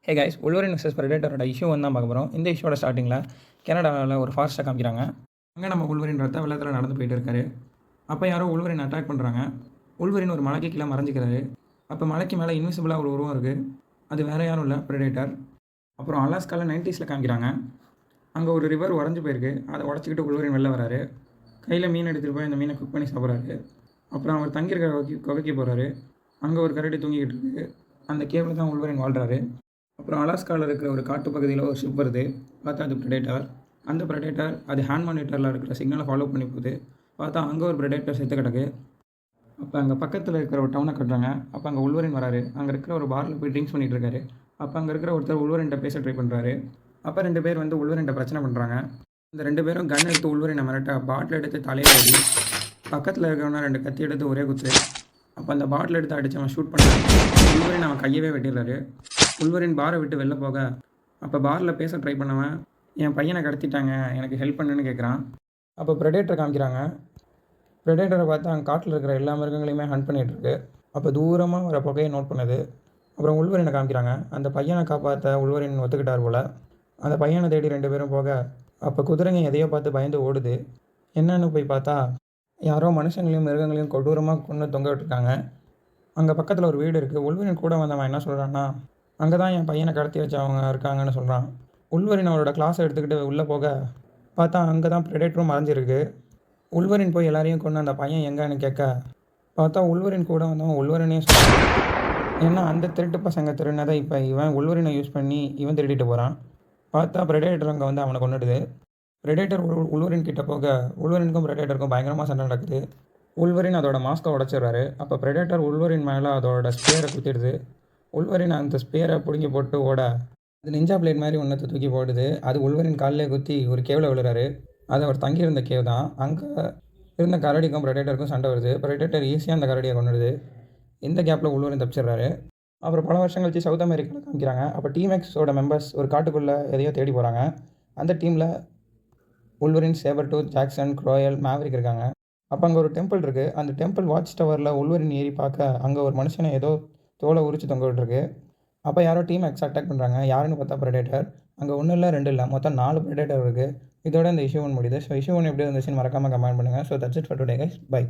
Hey guys, உள்வரின் versus பிரெடேட்டரோட issue தான் பார்க்க போகிறோம். இந்த இஷ்யூவோட ஸ்டார்டிங்கில் கனடாவில் ஒரு ஃபாரஸ்ட்டை காமிக்கிறாங்க. அங்கே நம்ம உள்வரின் ரத்த வெள்ளத்தில் நடந்து போயிட்டு இருக்காரு. அப்போ யாரோ உள்வரின் அட்டாக் பண்ணுறாங்க. உள்வரின் ஒரு மலைக்கு கீழே மறைஞ்சிக்கிறாரு. அப்போ மலைக்கு மேலே இன்விசிபிளாக ஒரு உருவம் இருக்குது. அது வேறு யாரும் இல்லை, பிரெடேட்டர். அப்புறம் அலாஸ்காவில் 90s காமிக்கிறாங்க. அங்கே ஒரு ரிவர் உடஞ்சி போயிருக்கு. அதை உடச்சிக்கிட்டு உள்வரின் வெளில வராரு. கையில் மீன் எடுத்துகிட்டு போய் அந்த மீனை குக் பண்ணி சாப்பிட்றாரு. அப்புறம் அவர் தங்கியிருக்கிற குகைக்கு போகிறாரு. அங்கே ஒரு கரடி தூங்கிக்கிட்டு இருக்குது. அந்த கேவில் தான் உள்வரின் வாழ்கிறாரு. அப்புறம் அலாஸ்காவில் இருக்கிற ஒரு காட்டு பகுதியில் ஒரு ஷிப் வருது. பார்த்தா அது ப்ரெடேட்டர். அந்த ப்ரெடேட்டர் அது ஹேண்ட் மானிட்டரில் இருக்கிற சிக்னலை ஃபாலோ பண்ணி போகுது. பார்த்தா அங்கே ஒரு ப்ரெடேட்டர் செத்து கிடக்கு. அப்போ அங்கே பக்கத்தில் இருக்கிற ஒரு டவுனை கட்டுறாங்க. அப்போ அங்கே உள்வரின் வராரு. அங்கே இருக்கிற ஒரு பாரில் போய் ட்ரிங்க்ஸ் பண்ணிகிட்டு இருக்காரு. அப்போ அங்கே இருக்கிற ஒருத்தர் உள்வரின்ட்ட பேச ட்ரை பண்ணுறாரு. அப்போ 2 பேர் வந்து உள்வரின்ட்ட பிரச்சனை பண்ணுறாங்க. இந்த 2 பேரும் கன் எடுத்து உள்வரினை மிரட்ட பாட்டில் எடுத்து தலையில் ஓடி பக்கத்தில் இருக்கிறவனா 2 கத்தி எடுத்து ஒரே குத்து. அப்போ அந்த பாட்டில் எடுத்து அடித்து அவன் ஷூட் பண்ணுறான். உள்வரின் அவன் கையவே வெட்டிடுறாரு. உள்வரின் பாரை விட்டு வெளில போக அப்போ பாரில் பேச ட்ரை பண்ணவன் என் பையனை கடத்திட்டாங்க, எனக்கு ஹெல்ப் பண்ணுன்னு கேட்குறான். அப்போ ப்ரெடேட்டரை காமிக்கிறாங்க. ப்ரெடேட்டரை பார்த்து அங்கே காட்டில் இருக்கிற எல்லா மிருகங்களையுமே ஹண்ட் பண்ணிகிட்ருக்கு. அப்போ தூரமாக வர புகையை நோட் பண்ணுது. அப்புறம் உள்வரினை காமிக்கிறாங்க. அந்த பையனை காப்பாற்ற உள்வரின் ஒத்துக்கிட்டார் போல். அந்த பையனை தேடி 2 பேரும் போக அப்போ குதிரைங்க எதையோ பார்த்து பயந்து ஓடுது. என்னன்னு போய் பார்த்தா யாரோ மனுஷங்களையும் மிருகங்களையும் கொடூரமாக கொண்டு தொங்க விட்டுருக்காங்க. அங்கே பக்கத்தில் ஒரு வீடு இருக்குது. உள்வரின் கூட வந்தவன் என்ன சொல்கிறான்னா, அங்கே தான் என் பையனை கடத்தி வச்சவங்க இருக்காங்கன்னு சொல்கிறான். உள்வரின் அவரோட கிளாஸை எடுத்துக்கிட்டு உள்ளே போக பார்த்தா அங்கே தான் ப்ரெடேட்டரும் மறைஞ்சிருக்கு. உள்வரின் போய் எல்லாரையும் கொண்டு அந்த பையன் எங்கன்னு கேட்க பார்த்தா உள்வரின் கூட வந்தவன் உள்வரினே சொல்கிறான். ஏன்னா அந்த திருட்டு பசங்க திருடினதை இப்போ இவன் உள்வரினை யூஸ் பண்ணி இவன் திருடிட்டு போகிறான். பார்த்தா ப்ரெடேட்டர் அங்கே வந்து அவனை கொண்டுடுது. ப்ரெடேட்டர் உள்வரின் கிட்டே போக உள்வரினுக்கும் ப்ரெடேட்டருக்கும் பயங்கரமாக சண்டை நடக்குது. உள்வரின் அதோட மாஸ்கை உடச்சிடுறாரு. அப்போ ப்ரெடேட்டர் உள்வரின் மேலே அதோட ஸ்பேரை குத்திடுது. உள்வரின் அந்த ஸ்பேரை பிடுங்கி போட்டு ஓட அது நிஞ்சா பிளேட் மாதிரி ஒன்றத்தை தூக்கி போடுது. அது உள்வரின் காலிலே குத்தி ஒரு கேவில் விழுறாரு. அது அவர் தங்கியிருந்த கேவ் தான். அங்கே இருந்த கரடிக்கும் ப்ரெடேட்டருக்கும் சண்டை வருது. ப்ரெடேட்டர் ஈஸியாக அந்த கரடியை கொண்டுடுது. இந்த கேப்பில் உள்வரின் தப்பிச்சிடுறாரு. அப்புறம் பல வருஷம் கழிச்சு சவுத் அமெரிக்காவில் காமிக்கிறாங்க. அப்போ டீம் எக்ஸோட மெம்பர்ஸ் ஒரு காட்டுக்குள்ளே எதையோ தேடி போகிறாங்க. அந்த டீமில் உள்வரின், சேபர் டூத், ஜாக்சன், குரோயல், மேவரிக் இருக்காங்க. அப்போ அங்கே ஒரு டெம்பிள் இருக்குது. அந்த டெம்பிள் வாட்ச் டவரில் உள்வரின் ஏறி பார்க்க அங்கே ஒரு மனுஷனை ஏதோ தோலை உரிச்சு தொங்க விட்டுருக்கு. அப்போ யாரோ டீம் எக்ஸ் அட்டாக் பண்ணுறாங்க. யாருன்னு பார்த்தா ப்ரெடேட்டர். அங்கே 1 இல்லை 2 இல்லை, மொத்தம் 4 ப்ரெடேட்டர் இருக்குது. இதோட இந்த இஷ்யூ 1 முடியுது. ஸோ இஷ்யூ 1 எப்படி இருந்துச்சுன்னு மறக்காமல் கமெண்ட் பண்ணுங்கள். So that's it for today guys. By.